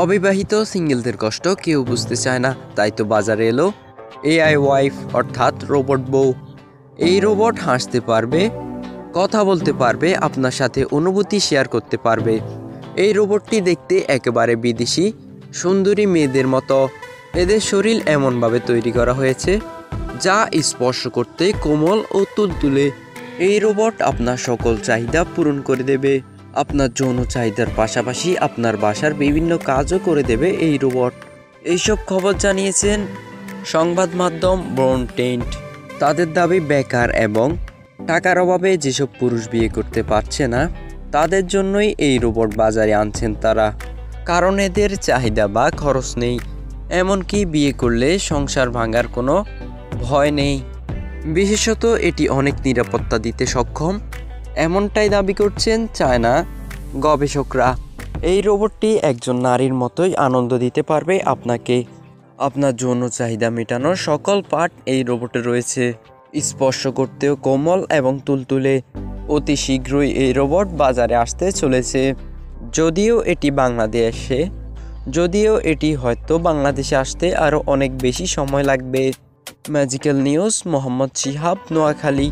অবিবাহিত সিঙ্গেলদের কষ্ট কেউ বুঝতে চায় না, তাই তো বাজারে এলো এআই ওয়াইফ অর্থাৎ রোবট বউ। এই রোবট হাসতে পারবে, কথা বলতে পারবে, আপনার সাথে অনুভূতি শেয়ার করতে পারবে। এই রোবটটি দেখতে একেবারে বিদেশি সুন্দরী মেয়েদের মতো। এদের শরীর এমনভাবে তৈরি করা হয়েছে যা স্পর্শ করতে কোমল ও তুলতুলে। এই রোবট আপনার সকল চাহিদা পূরণ করে দেবে। আপনার যৌন চাহিদার পাশাপাশি আপনার বাসার বিভিন্ন কাজও করে দেবে এই রোবট। এইসব খবর জানিয়েছেন সংবাদ মাধ্যম ব্রন টেন্ট। তাদের দাবি বেকার এবং টাকার অভাবে যেসব পুরুষ বিয়ে করতে পারছে না তাদের জন্যই এই রোবট বাজারে আনছেন তারা। কারণ এদের চাহিদা বা খরচ নেই, এমনকি বিয়ে করলে সংসার ভাঙার কোনো ভয় নেই। বিশেষত এটি অনেক নিরাপত্তা দিতে সক্ষম, এমনটাই দাবি করছেন চায়না গবেষকরা। এই রোবটটি একজন নারীর মতোই আনন্দ দিতে পারবে আপনাকে। আপনার যৌন চাহিদা মেটানোর সকল পার্ট এই রোবটে রয়েছে, স্পর্শ করতেও কোমল এবং তুলতুলে। অতি শীঘ্রই এই রোবট বাজারে আসতে চলেছে। যদিও এটি হয়তো বাংলাদেশে আসতে আরও অনেক বেশি সময় লাগবে। Magical news, Mohammad Shihab, Noakhali.